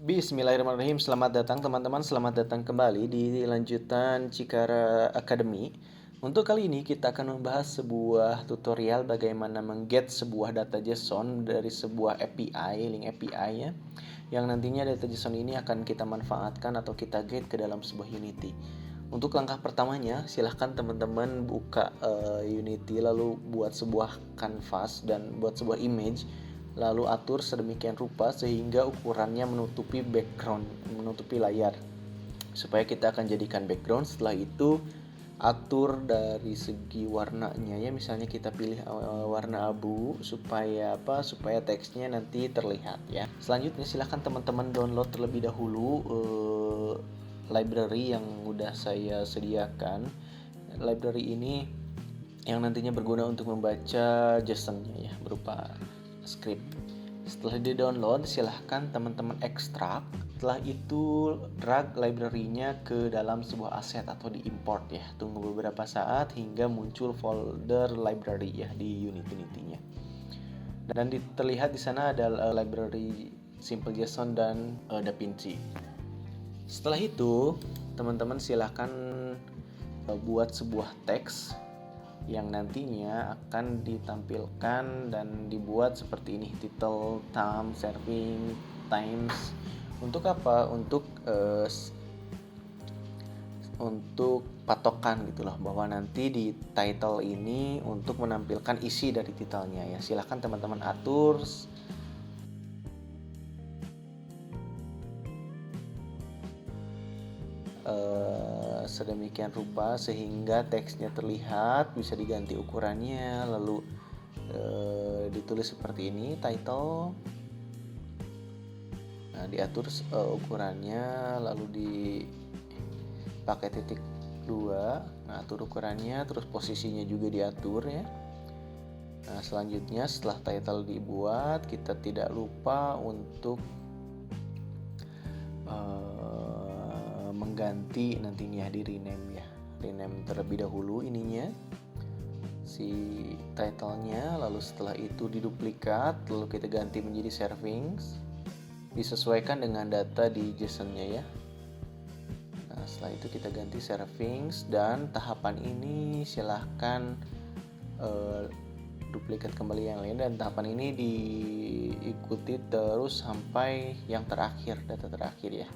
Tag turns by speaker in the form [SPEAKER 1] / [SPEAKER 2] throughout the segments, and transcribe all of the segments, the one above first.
[SPEAKER 1] Bismillahirrahmanirrahim. Selamat datang teman-teman, selamat datang kembali di lanjutan Cikara Academy. Untuk kali ini kita akan membahas sebuah tutorial bagaimana mengget sebuah data JSON dari sebuah API, link API ya. Yang nantinya data JSON ini akan kita manfaatkan atau kita get ke dalam sebuah Unity. Untuk langkah pertamanya, silahkan teman-teman buka Unity lalu buat sebuah canvas dan buat sebuah image. Lalu atur sedemikian rupa sehingga ukurannya menutupi background, menutupi layar. Supaya kita akan jadikan background. Setelah itu atur dari segi warnanya ya, misalnya kita pilih warna abu supaya supaya teksnya nanti terlihat ya. Selanjutnya silahkan teman-teman download terlebih dahulu library yang udah saya sediakan. Library ini yang nantinya berguna untuk membaca JSON-nya ya, berupa script. Setelah di-download, silahkan teman-teman ekstrak. Setelah itu drag library-nya ke dalam sebuah aset atau di-import ya. Tunggu beberapa saat hingga muncul folder library ya di Unity-nya. Dan terlihat di sana ada library Simple JSON dan DaVinci. Setelah itu, teman-teman silahkan buat sebuah teks yang nantinya akan ditampilkan dan dibuat seperti ini: title, thumb, serving, times. Untuk apa? Untuk patokan gitu loh, bahwa nanti di title ini untuk menampilkan isi dari titelnya ya. Silahkan teman-teman atur sedemikian rupa sehingga teksnya terlihat, bisa diganti ukurannya, lalu ditulis seperti ini title. Nah, diatur ukurannya, lalu dipakai titik 2. Nah, atur ukurannya, terus posisinya juga diatur ya. Nah, selanjutnya setelah title dibuat, kita tidak lupa untuk mengganti nantinya di rename ya. Rename terlebih dahulu ininya, si title-nya, lalu setelah itu diduplikat, lalu kita ganti menjadi servings, disesuaikan dengan data di JSON-nya ya. Nah, setelah itu kita ganti servings, dan tahapan ini silahkan duplikat kembali yang lain, dan tahapan ini diikuti terus sampai yang terakhir, data terakhir ya.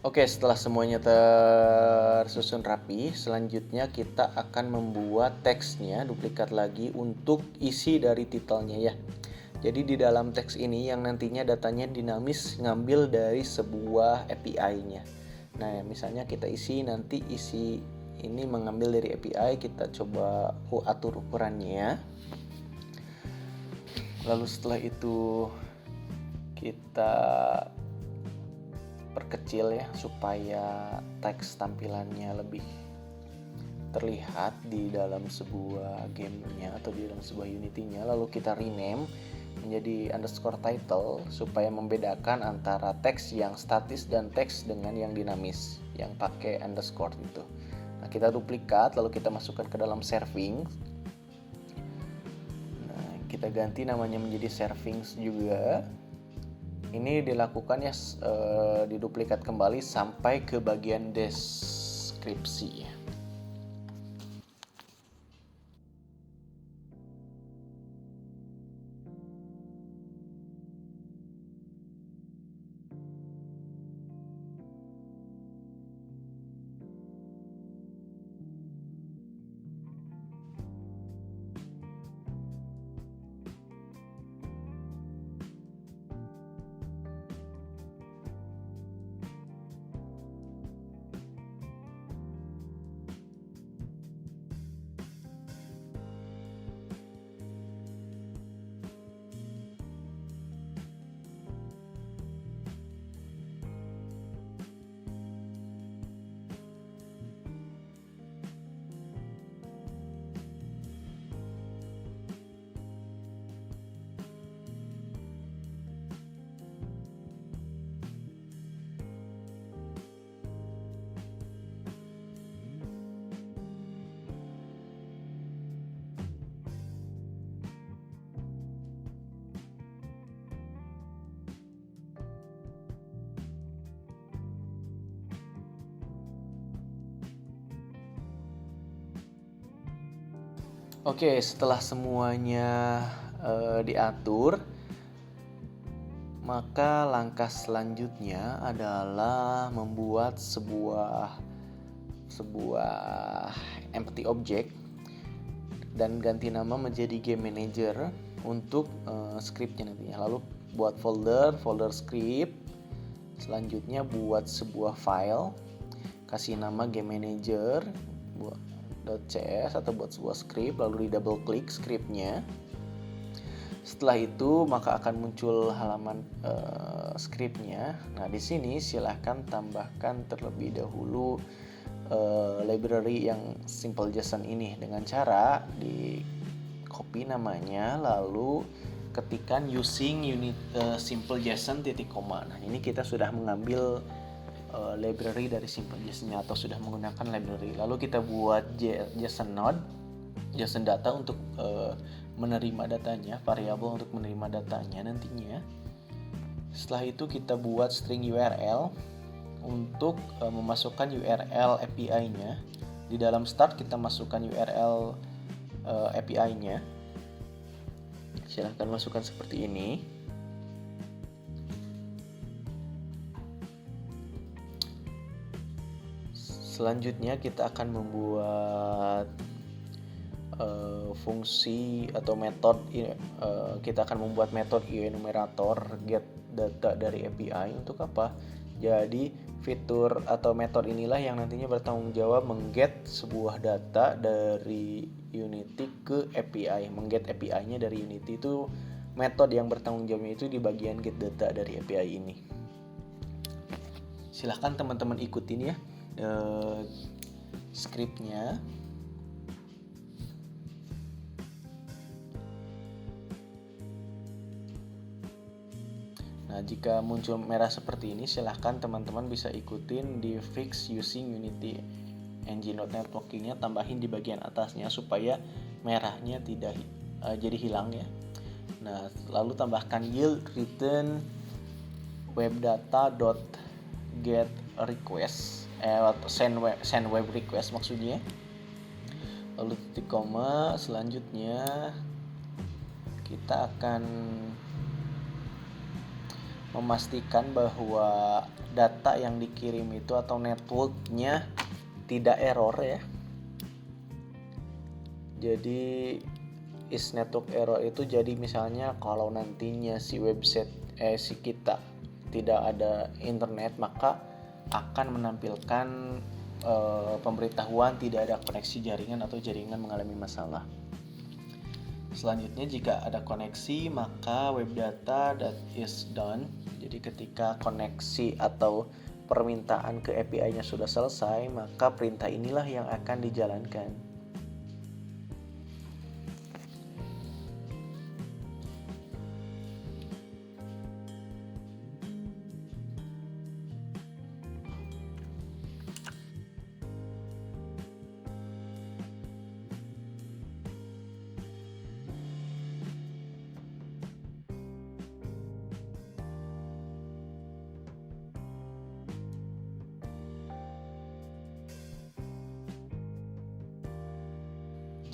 [SPEAKER 1] Oke, setelah semuanya tersusun rapi, selanjutnya kita akan membuat teksnya, duplikat lagi untuk isi dari titelnya ya. Jadi di dalam teks ini yang nantinya datanya dinamis ngambil dari sebuah API-nya. Nah, misalnya kita isi nanti isi ini mengambil dari API, kita coba atur ukurannya. Lalu setelah itu kita perkecil ya supaya teks tampilannya lebih terlihat di dalam sebuah gamenya atau di dalam sebuah Unity-nya. Lalu kita rename menjadi underscore title supaya membedakan antara teks yang statis dan teks dengan yang dinamis yang pakai underscore itu. Nah, kita duplikat lalu kita masukkan ke dalam serving. Nah, kita ganti namanya menjadi servings juga. Ini dilakukan ya diduplikat kembali sampai ke bagian deskripsi. Oke, setelah semuanya diatur, maka langkah selanjutnya adalah membuat sebuah empty object dan ganti nama menjadi game manager untuk scriptnya nantinya. Lalu buat folder script. Selanjutnya buat sebuah file, kasih nama game manager buat .cs atau buat sebuah script, lalu di double klik scriptnya. Setelah itu maka akan muncul halaman scriptnya. Nah, di sini silahkan tambahkan terlebih dahulu library yang simple.json ini dengan cara di copy namanya lalu ketikkan using unit simple.json titik koma. Nah, ini kita sudah mengambil library dari simple.json atau sudah menggunakan library. Lalu kita buat JSON node, JSON data untuk menerima datanya, variabel untuk menerima datanya nantinya. Setelah itu kita buat string URL untuk memasukkan URL API-nya. Di dalam start kita masukkan URL API-nya. Silahkan masukkan seperti ini. Selanjutnya kita akan membuat fungsi atau metode. Kita akan membuat metode enumerator get data dari API. Untuk apa? Jadi fitur atau metode inilah yang nantinya bertanggung jawab mengget sebuah data dari Unity ke API. Mengget API-nya dari Unity itu metode yang bertanggung jawabnya itu di bagian get data dari API ini. Silahkan teman-teman ikutin ya scriptnya. Nah, jika muncul merah seperti ini, silahkan teman-teman bisa ikutin di fix using Unity Engine Networking-nya, tambahin di bagian atasnya supaya merahnya tidak jadi hilang ya. Nah, lalu tambahkan yield return webdata.get request send web request maksudnya. Lalu titik koma. Selanjutnya kita akan memastikan bahwa data yang dikirim itu atau networknya tidak error ya. Jadi is network error itu jadi misalnya kalau nantinya si website si kita tidak ada internet, maka akan menampilkan pemberitahuan tidak ada koneksi jaringan atau jaringan mengalami masalah. Selanjutnya, jika ada koneksi maka web data that is done. Jadi ketika koneksi atau permintaan ke API-nya sudah selesai, maka perintah inilah yang akan dijalankan.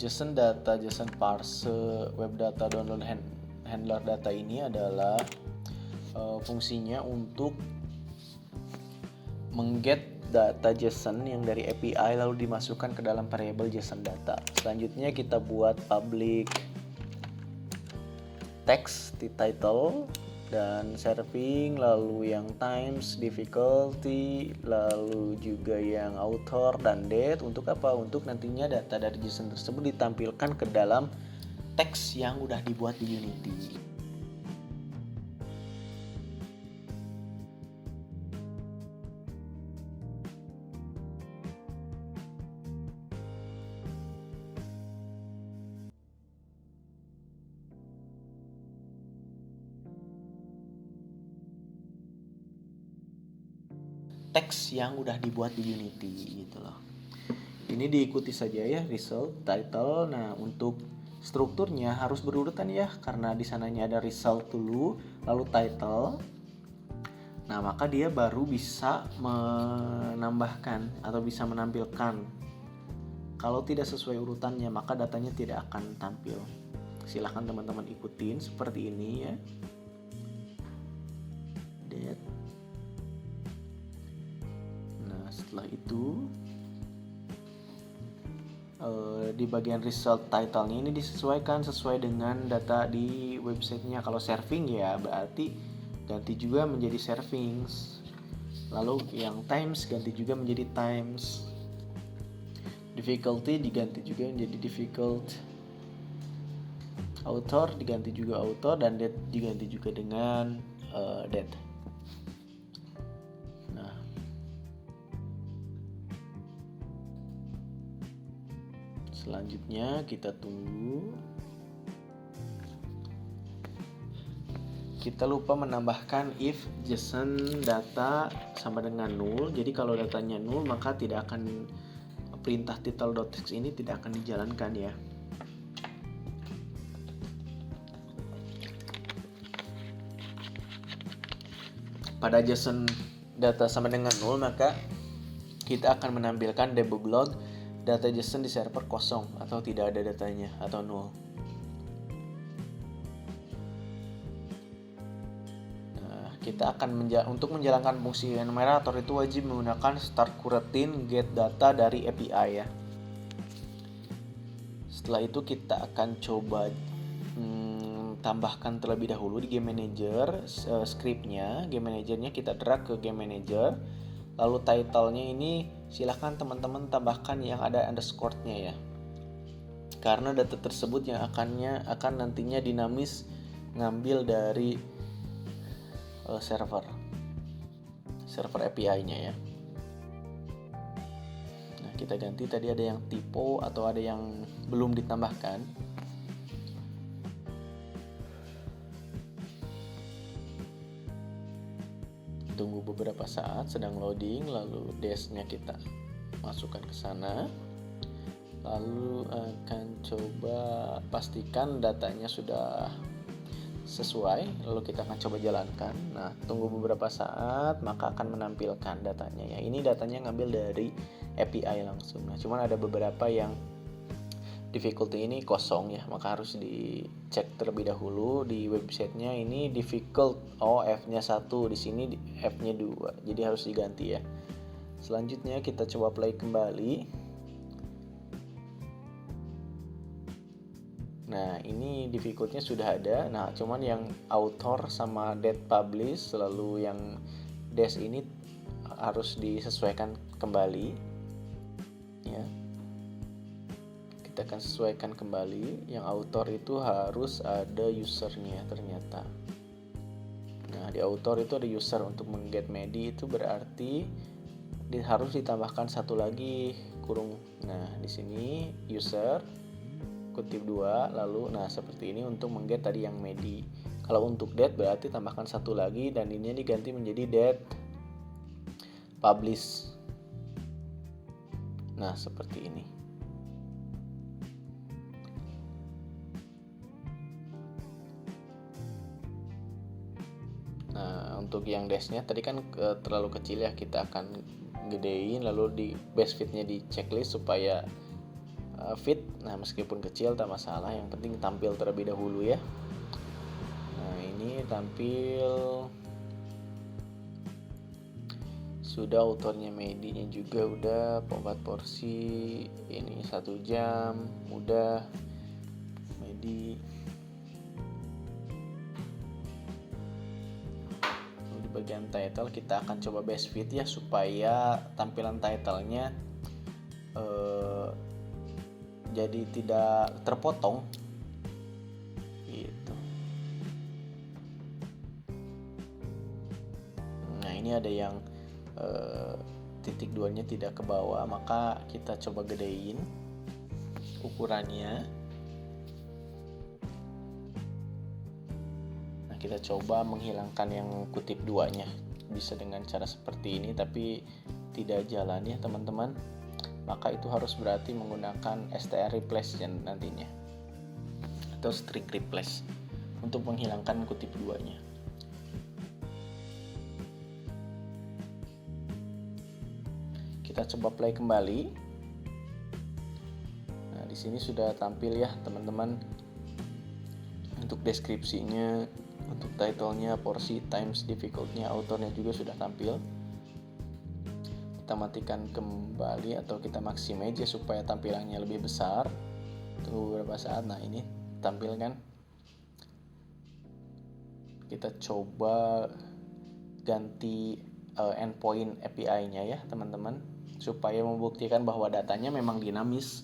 [SPEAKER 1] JSON data, JSON parse, web data download handler data ini adalah fungsinya untuk mengget data JSON yang dari API lalu dimasukkan ke dalam variabel JSON data. Selanjutnya kita buat public text di title dan serving, lalu yang times, difficulty, lalu juga yang author dan date. Untuk apa? Untuk nantinya data dari JSON tersebut ditampilkan ke dalam teks yang udah dibuat di Unity. Teks yang udah dibuat di Unity gitu loh. Ini diikuti saja ya, result, title. Nah, untuk strukturnya harus berurutan ya, karena di sananya ada result dulu, lalu title. Nah, maka dia baru bisa menambahkan atau bisa menampilkan. Kalau tidak sesuai urutannya, maka datanya tidak akan tampil. Silahkan teman-teman ikutin seperti ini ya. Date. Nah, setelah itu di bagian result title-nya ini disesuaikan sesuai dengan data di websitenya. Kalau serving ya berarti ganti juga menjadi servings. Lalu yang times ganti juga menjadi times. Difficulty diganti juga menjadi difficult. Author diganti juga author, dan date diganti juga dengan date. Nah, selanjutnya kita tunggu. Kita lupa menambahkan if JSON data sama dengan null. Jadi kalau datanya null maka tidak akan, perintah title.text ini tidak akan dijalankan ya. Pada JSON data sama dengan null maka kita akan menampilkan debug log data JSON di server kosong atau tidak ada datanya atau null. Kita akan untuk menjalankan fungsi enumerator itu wajib menggunakan start coroutine get data dari API ya. Setelah itu kita akan coba tambahkan terlebih dahulu di game manager scriptnya. Game managernya kita drag ke game manager, lalu title-nya ini silahkan teman-teman tambahkan yang ada underscore-nya ya, karena data tersebut yang akan nantinya dinamis ngambil dari server API-nya ya. Nah, kita ganti, tadi ada yang typo atau ada yang belum ditambahkan. Tunggu beberapa saat, sedang loading, lalu dash-nya kita masukkan ke sana. Lalu akan coba pastikan datanya sudah sesuai, lalu kita akan coba jalankan. Nah, tunggu beberapa saat maka akan menampilkan datanya ya. Ini datanya ngambil dari API langsung. Nah, cuman ada beberapa yang difficulty ini kosong ya, maka harus dicek terlebih dahulu di websitenya. Ini difficult, F-nya 1, di sini F-nya 2, jadi harus diganti ya. Selanjutnya kita coba play kembali. Nah, ini difficultnya sudah ada. Nah, cuman yang author sama date publish, lalu yang dash ini harus disesuaikan kembali. kita akan sesuaikan kembali. Yang author itu harus ada usernya ternyata. Nah, di author itu ada user. Untuk mengget medi itu berarti harus ditambahkan satu lagi kurung. Nah, di sini user kutip 2 lalu nah seperti ini untuk mengget tadi yang medi. Kalau untuk date berarti tambahkan satu lagi dan ini diganti menjadi date publish. Nah, seperti ini. Nah, untuk yang dash-nya tadi kan terlalu kecil ya, kita akan gedein lalu di base fit-nya di checklist supaya fit. Nah, meskipun kecil tak masalah, yang penting tampil terlebih dahulu ya. Nah, ini tampil sudah, autornya medinya juga udah, 4 porsi, ini 1 jam, mudah, medi. Di bagian title kita akan coba base fit ya, supaya tampilan titlenya jadi tidak terpotong gitu. Nah, ini ada yang titik 2-nya tidak ke bawah, maka kita coba gedein ukurannya. Nah, kita coba menghilangkan yang kutip 2-nya. Bisa dengan cara seperti ini, tapi tidak jalan ya teman-teman. Maka itu harus berarti menggunakan str replace nantinya atau string replace untuk menghilangkan kutip 2-nya. Kita coba play kembali. Nah, di sini sudah tampil ya teman-teman. Untuk deskripsinya, untuk title-nya, porsi, times, difficult-nya, autornya juga sudah tampil. Kita matikan kembali atau kita maximize ya supaya tampilannya lebih besar. Tunggu beberapa saat. Nah, ini tampil kan. Kita coba ganti endpoint API-nya ya teman-teman, supaya membuktikan bahwa datanya memang dinamis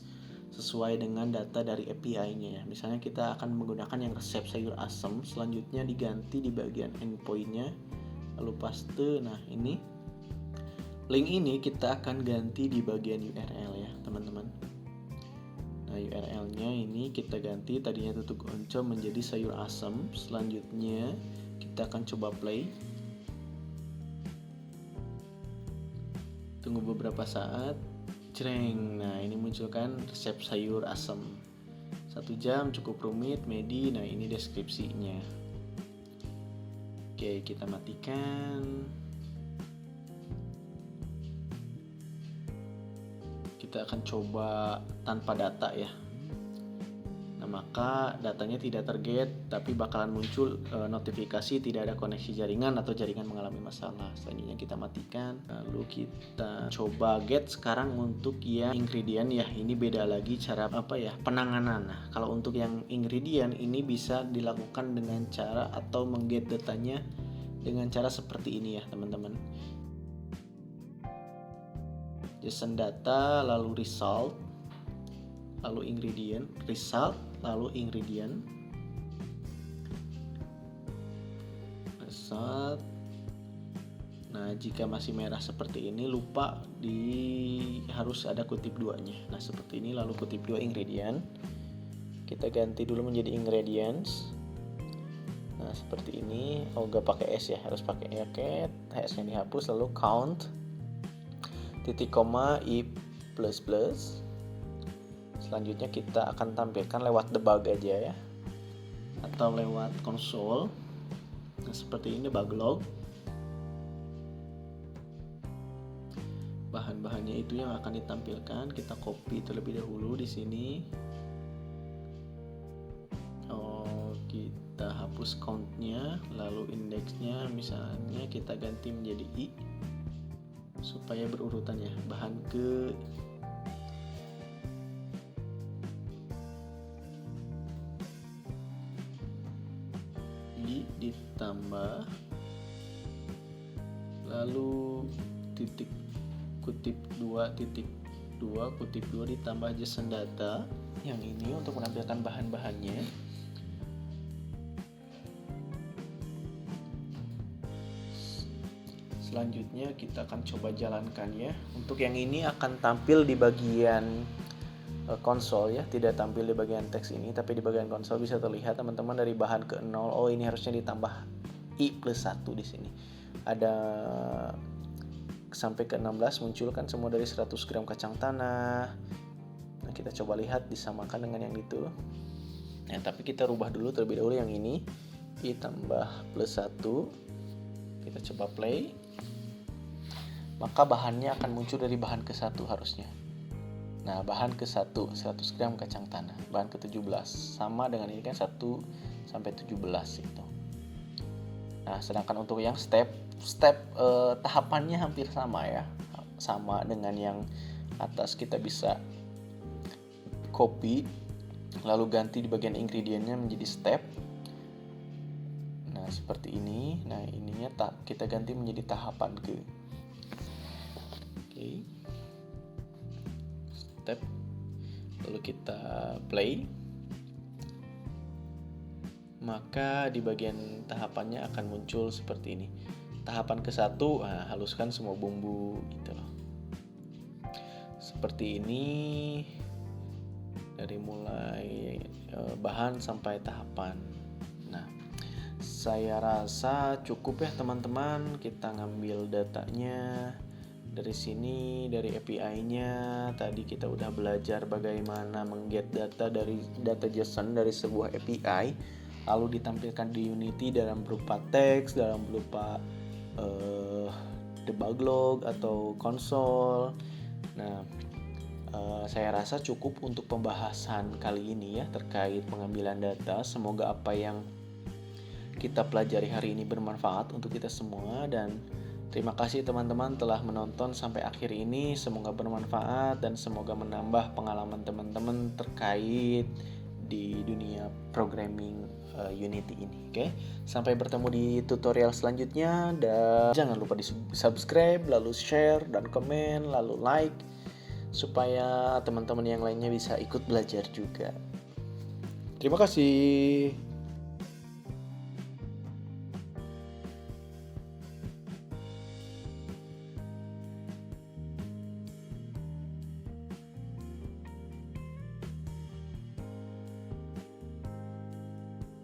[SPEAKER 1] sesuai dengan data dari API-nya ya. Misalnya kita akan menggunakan yang resep sayur asem, selanjutnya diganti di bagian endpoint-nya, lalu paste. Nah, ini link ini kita akan ganti di bagian URL ya teman-teman. Nah, URL-nya ini kita ganti, tadinya tutuk oncom menjadi sayur asem. Selanjutnya kita akan coba play. Tunggu beberapa saat. Jreng. Nah, ini munculkan resep sayur asem. 1 jam cukup rumit, medi. Nah, ini deskripsinya. Oke, kita matikan. Kita akan coba tanpa data ya. Nah, maka datanya tidak terget, tapi bakalan muncul notifikasi tidak ada koneksi jaringan atau jaringan mengalami masalah. Selanjutnya kita matikan, lalu kita coba get sekarang untuk yang ingredient ya. Ini beda lagi cara penanganan. Nah, kalau untuk yang ingredient ini bisa dilakukan dengan cara atau mengget datanya dengan cara seperti ini ya teman-teman. JSON data, lalu result, lalu ingredient, result, lalu ingredient, result. Nah, jika masih merah seperti ini, lupa harus ada kutip 2-nya. Nah, seperti ini, lalu kutip 2 ingredient. Kita ganti dulu menjadi ingredients. Nah, seperti ini. Oh, gak pakai S ya, harus pakai cat. S-nya dihapus, lalu count titik koma i plus plus. Selanjutnya kita akan tampilkan lewat debug aja ya, atau lewat konsol. Nah, seperti ini debug log. Bahan-bahannya itu yang akan ditampilkan. Kita copy terlebih dahulu di sini. Kita hapus countnya, lalu indeksnya misalnya kita ganti menjadi i supaya berurutan ya. Bahan ke ditambah, lalu titik kutip 2 titik 2, kutip 2 ditambah JSON data. Yang ini untuk menampilkan bahan-bahannya. Selanjutnya kita akan coba jalankan ya. Untuk yang ini akan tampil di bagian konsol ya, tidak tampil di bagian teks ini, tapi di bagian konsol bisa terlihat teman-teman dari bahan ke 0. Oh, ini harusnya ditambah I plus 1 di sini. Ada sampai ke 16 muncul kan semua dari 100 gram kacang tanah. Nah, kita coba lihat disamakan dengan yang itu. Nah, tapi kita rubah dulu terlebih dahulu yang ini. I tambah plus 1. Kita coba play. Maka bahannya akan muncul dari bahan ke-1 harusnya. Nah, bahan ke-1 100 gram kacang tanah. Bahan ke-17 sama dengan ini kan 1 sampai 17 itu. Nah, sedangkan untuk yang step tahapannya hampir sama ya. Sama dengan yang atas, kita bisa copy lalu ganti di bagian ingredientnya menjadi step. Nah, seperti ini. Nah, ininya kita ganti menjadi tahapan ke. Oke. Step. Lalu kita play. Maka di bagian tahapannya akan muncul seperti ini. Tahapan ke-1, haluskan semua bumbu gitu loh. Seperti ini dari mulai bahan sampai tahapan. Nah, saya rasa cukup ya teman-teman. Kita ngambil datanya dari sini, dari API-nya. Tadi kita udah belajar bagaimana mengget data dari data JSON dari sebuah API, lalu ditampilkan di Unity dalam berupa teks, dalam berupa debug log atau konsol. Nah, saya rasa cukup untuk pembahasan kali ini ya terkait pengambilan data. Semoga apa yang kita pelajari hari ini bermanfaat untuk kita semua, dan terima kasih teman-teman telah menonton sampai akhir ini. Semoga bermanfaat dan semoga menambah pengalaman teman-teman terkait di dunia programming Unity ini. Oke, sampai bertemu di tutorial selanjutnya, dan jangan lupa di subscribe, lalu share dan komen, lalu like, supaya teman-teman yang lainnya bisa ikut belajar juga. Terima kasih.